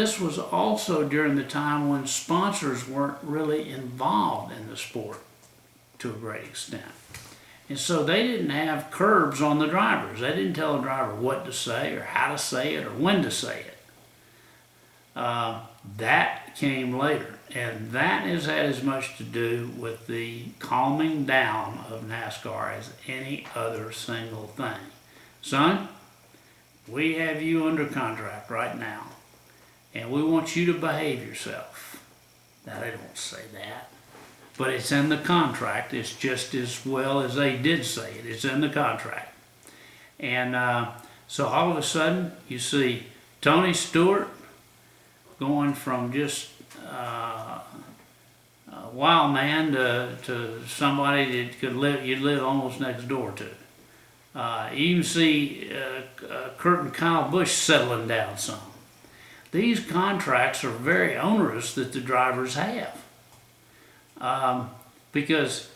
this was also during the time when sponsors weren't really involved in the sport to a great extent. And so they didn't have curbs on the drivers. They didn't tell the driver what to say or how to say it or when to say it. That came later. And that has had as much to do with the calming down of NASCAR as any other single thing. Son, we have you under contract right now, and we want you to behave yourself. Now, they don't say that, but it's in the contract. It's just as well as they did say it. It's in the contract. And so all of a sudden, you see Tony Stewart going from just a wild man to somebody that you'd live almost next door to. You even see Kurt and Kyle Busch settling down some. These contracts are very onerous that the drivers have. Because,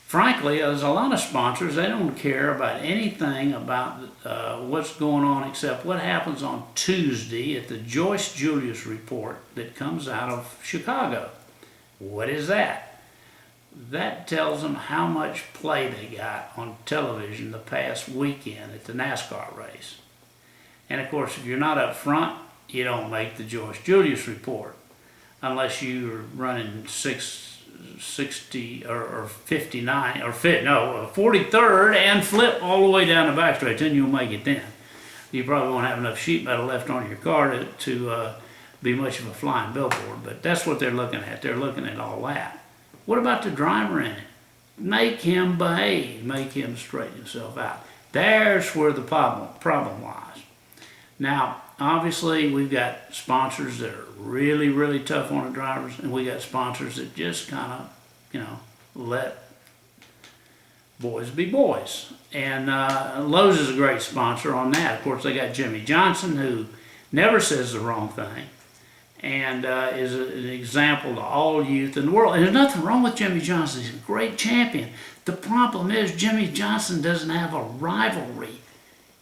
frankly, there's a lot of sponsors, they don't care about anything about what's going on except what happens on Tuesday at the Joyce Julius report that comes out of Chicago. What is that? That tells them how much play they got on television the past weekend at the NASCAR race. And of course, if you're not up front, you don't make the Joyce Julius report unless you're running 60 or 59 or 43rd and flip all the way down the backstretch, then you'll make it then. You probably won't have enough sheet metal left on your car to be much of a flying billboard, but that's what they're looking at. They're looking at all that. What about the driver in it? Make him behave. Make him straighten himself out. There's where the problem lies. Now, obviously, we've got sponsors that are really, really tough on the drivers, and we got sponsors that just kind of, let boys be boys. And Lowe's is a great sponsor on that. Of course, they got Jimmy Johnson, who never says the wrong thing, and is an example to all youth in the world. And there's nothing wrong with Jimmy Johnson. He's a great champion. The problem is Jimmy Johnson doesn't have a rivalry.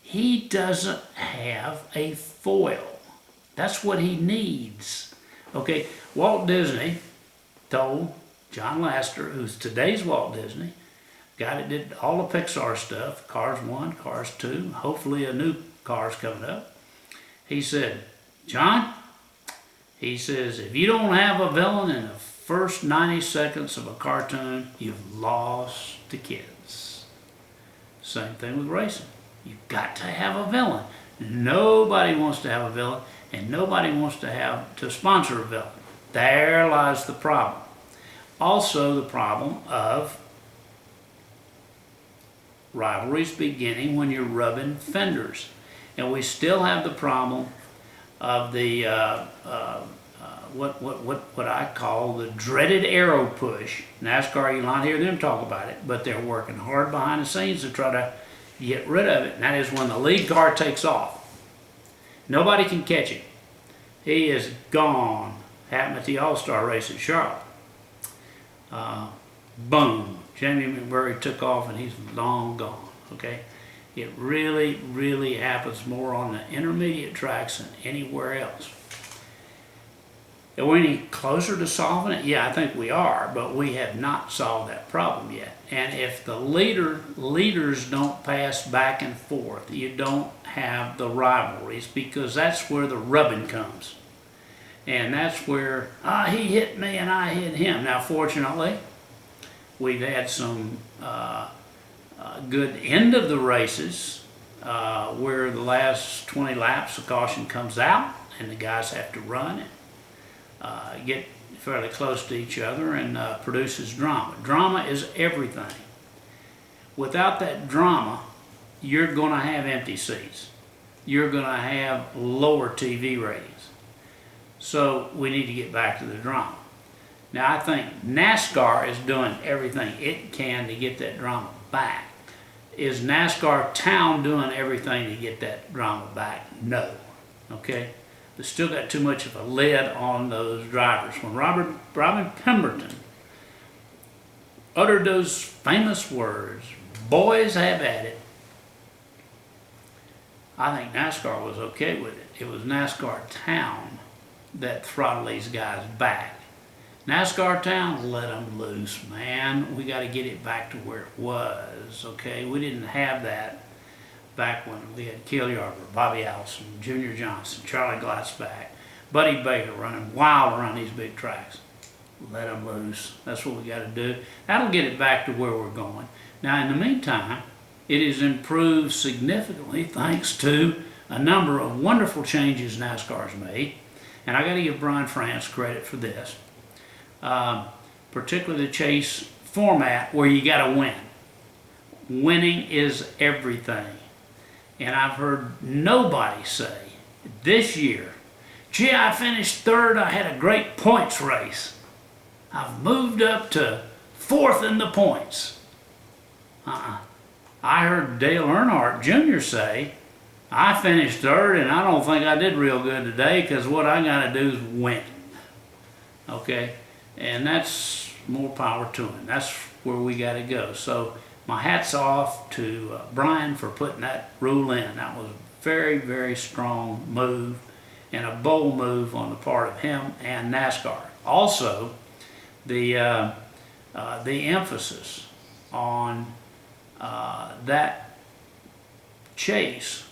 He doesn't have a foil. That's what he needs. Okay, Walt Disney told John Lasseter, who's today's Walt Disney, guy that did all the Pixar stuff, Cars 1, Cars 2, hopefully a new Cars coming up. He said, John, he says, if you don't have a villain in the first 90 seconds of a cartoon, you've lost the kids. Same thing with racing. You've got to have a villain. Nobody wants to have a villain, and nobody wants to sponsor a villain. There lies the problem. Also the problem of rivalries beginning when you're rubbing fenders. And we still have the problem of the what I call the dreaded arrow push. NASCAR, you'll not hear them talk about it, but they're working hard behind the scenes to try to get rid of it. And that is when the lead car takes off. Nobody can catch him. He is gone. Happened at the All-Star race at Charlotte. Boom. Jamie McMurray took off and he's long gone. Okay? It really, really happens more on the intermediate tracks than anywhere else. Are we any closer to solving it? Yeah, I think we are, but we have not solved that problem yet. And if the leaders don't pass back and forth, you don't have the rivalries, because that's where the rubbing comes. And that's where, he hit me and I hit him. Now, fortunately, we've had some good end of the races where the last 20 laps the caution comes out and the guys have to run and get fairly close to each other and produces drama. Drama is everything. Without that drama, you're going to have empty seats. You're going to have lower TV ratings. So we need to get back to the drama. Now, I think NASCAR is doing everything it can to get that drama back. Is NASCAR Town doing everything to get that drama back? No. Okay? They still got too much of a lid on those drivers. When Robin Pemberton uttered those famous words, "Boys, have at it," I think NASCAR was okay with it. It was NASCAR Town that throttle these guys back. NASCAR town, let them loose, man. We got to get it back to where it was, okay? We didn't have that back when we had Cale Yarborough, Bobby Allison, Junior Johnson, Charlie Glassback, Buddy Baker running wild around these big tracks. Let them loose. That's what we got to do. That'll get it back to where we're going. Now, in the meantime, it has improved significantly thanks to a number of wonderful changes NASCAR's made. And I got to give Brian France credit for this. Particularly the chase format where you got to win. Winning is everything. And I've heard nobody say this year, gee, I finished third, I had a great points race. I've moved up to fourth in the points. I heard Dale Earnhardt Jr. say, I finished third and I don't think I did real good today because what I got to do is win. Okay? And that's more power to him. That's where we got to go. So my hat's off to Brian for putting that rule in. That was a very, very strong move and a bold move on the part of him and NASCAR. Also, the emphasis on that chase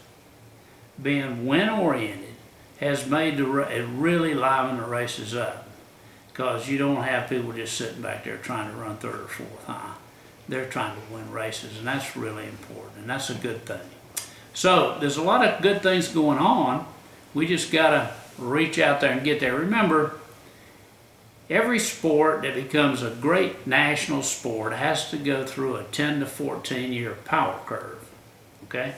being win-oriented has made it really liven the races up. Because you don't have people just sitting back there trying to run third or fourth, They're trying to win races, and that's really important, and that's a good thing. So there's a lot of good things going on. We just got to reach out there and get there. Remember, every sport that becomes a great national sport has to go through a 10 to 14 year power curve, okay?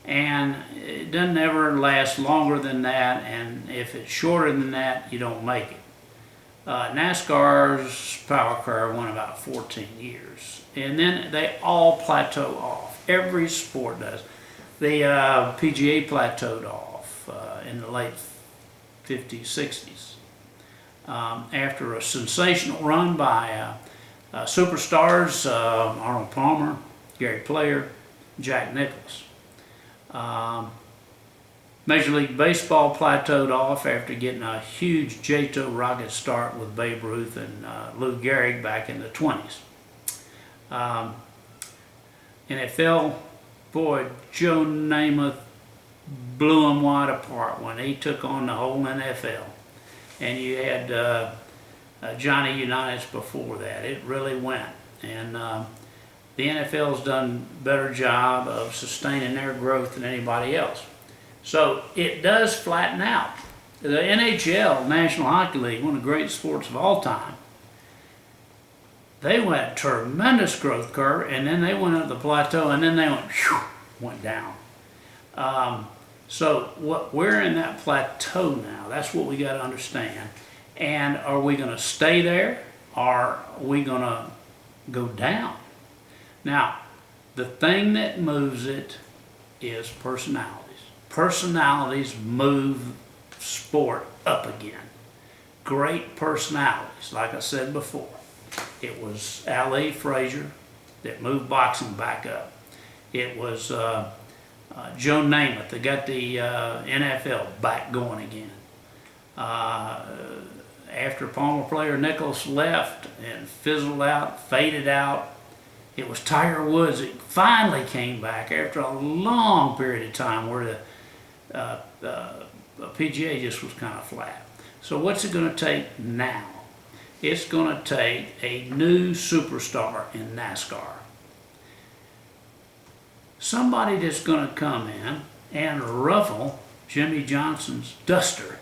And it doesn't ever last longer than that, and if it's shorter than that, you don't make it. NASCAR's power curve went about 14 years. And then they all plateau off. Every sport does. The PGA plateaued off in the late 50s, 60s. After a sensational run by superstars, Arnold Palmer, Gary Player, Jack Nicklaus. Major League Baseball plateaued off after getting a huge J-toe rocket start with Babe Ruth and Lou Gehrig back in the 20s. NFL, boy, Joe Namath blew them wide apart when he took on the whole NFL. And you had Johnny Unitas before that. It really went. And the NFL's done a better job of sustaining their growth than anybody else. So it does flatten out. The NHL, National Hockey League, one of the great sports of all time, they went a tremendous growth curve, and then they went up the plateau, and then they went down. So we're in that plateau now. That's what we got to understand. And are we going to stay there, or are we going to go down? Now, the thing that moves it is personality. Personalities move sport up again. Great personalities, like I said before. It was Ali Frazier that moved boxing back up. It was Joe Namath that got the NFL back going again. After Palmer Player Nicklaus left and fizzled out, faded out, it was Tiger Woods that finally came back after a long period of time where the PGA just was kind of flat. So what's it going to take now? It's going to take a new superstar in NASCAR. Somebody that's going to come in and ruffle Jimmy Johnson's duster.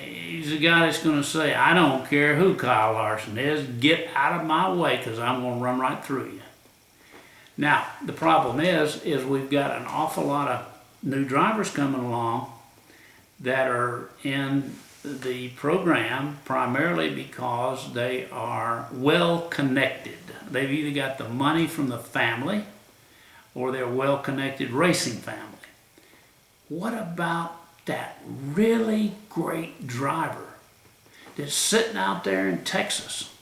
He's a guy that's going to say, I don't care who Kyle Larson is, get out of my way because I'm going to run right through you. Now, the problem is we've got an awful lot of new drivers coming along that are in the program primarily because they are well connected. They've either got the money from the family or they're well connected racing family. What about that really great driver that's sitting out there in Texas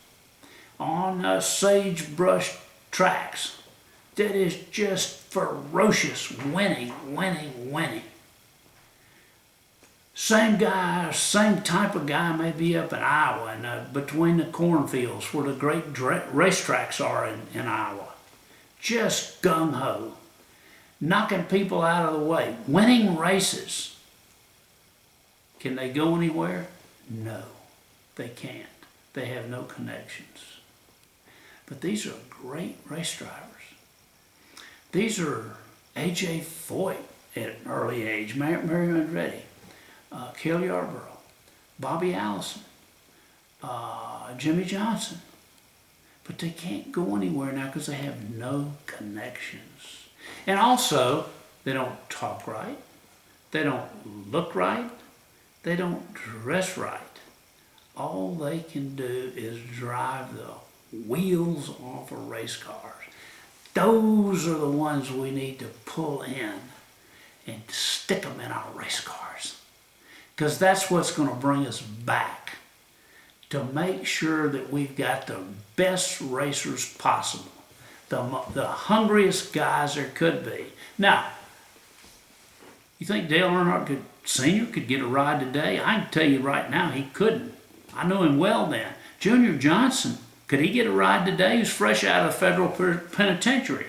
on sagebrush tracks that is just ferocious, winning? Same guy, same type of guy may be up in Iowa and between the cornfields where the great racetracks are in Iowa. Just gung-ho, knocking people out of the way, winning races. Can they go anywhere? No, they can't. They have no connections. But these are great race drivers. These are A.J. Foyt at an early age, Mario Andretti, Cale Yarborough, Bobby Allison, Jimmy Johnson. But they can't go anywhere now because they have no connections. And also, they don't talk right. They don't look right. They don't dress right. All they can do is drive the wheels off of race cars. Those are the ones we need to pull in and stick them in our race cars. Because that's what's going to bring us back to make sure that we've got the best racers possible. The hungriest guys there could be. Now, you think Dale Earnhardt Sr. could get a ride today? I can tell you right now he couldn't. I know him well then. Junior Johnson, could he get a ride today? He was fresh out of the federal penitentiary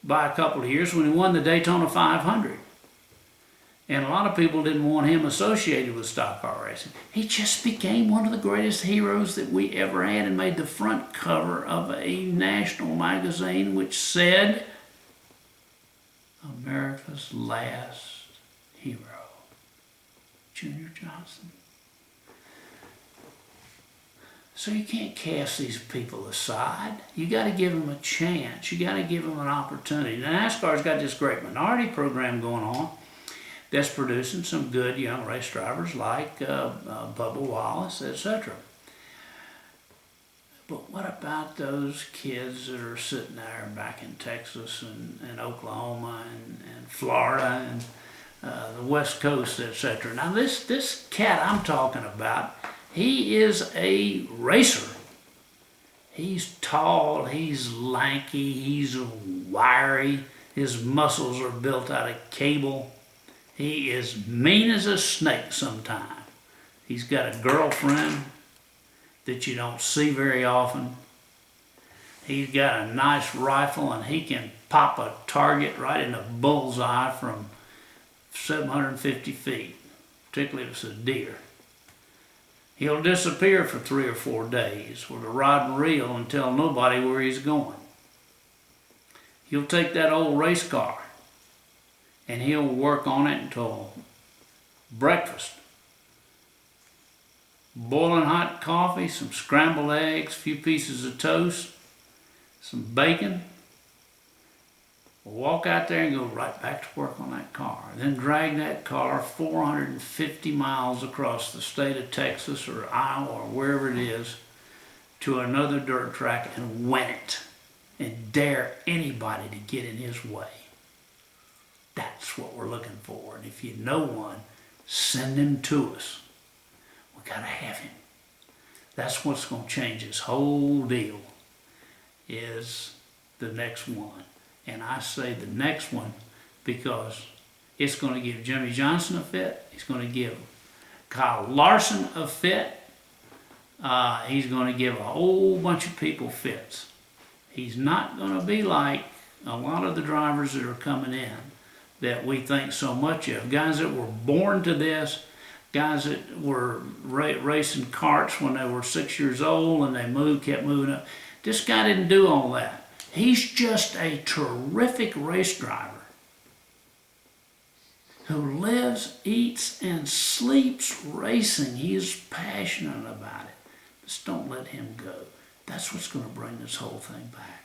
by a couple of years when he won the Daytona 500. And a lot of people didn't want him associated with stock car racing. He just became one of the greatest heroes that we ever had and made the front cover of a national magazine which said, America's last hero, Junior Johnson. So you can't cast these people aside. You got to give them a chance. You got to give them an opportunity. Now, NASCAR's got this great minority program going on that's producing some good young race drivers like Bubba Wallace, etc. But what about those kids that are sitting there back in Texas and Oklahoma and Florida and the West Coast, etc.? Now this cat I'm talking about, he is a racer. He's tall, he's lanky, he's wiry, his muscles are built out of cable. He is mean as a snake sometimes. He's got a girlfriend that you don't see very often. He's got a nice rifle and he can pop a target right in the bullseye from 750 feet, particularly if it's a deer. He'll disappear for 3 or 4 days with a rod and reel and tell nobody where he's going. He'll take that old race car and he'll work on it until breakfast. Boiling hot coffee, some scrambled eggs, a few pieces of toast, some bacon. We'll walk out there and go right back to work on that car. Then drag that car 450 miles across the state of Texas or Iowa or wherever it is to another dirt track and win it and dare anybody to get in his way. That's what we're looking for. And if you know one, send him to us. We gotta have him. That's what's gonna change this whole deal, is the next one. And I say the next one because it's gonna give Jimmy Johnson a fit. He's gonna give Kyle Larson a fit. He's gonna give a whole bunch of people fits. He's not gonna be like a lot of the drivers that are coming in that we think so much of. Guys that were born to this, guys that were racing karts when they were 6 years old and they kept moving up. This guy didn't do all that. He's just a terrific race driver who lives, eats, and sleeps racing. He is passionate about it. Just don't let him go. That's what's going to bring this whole thing back.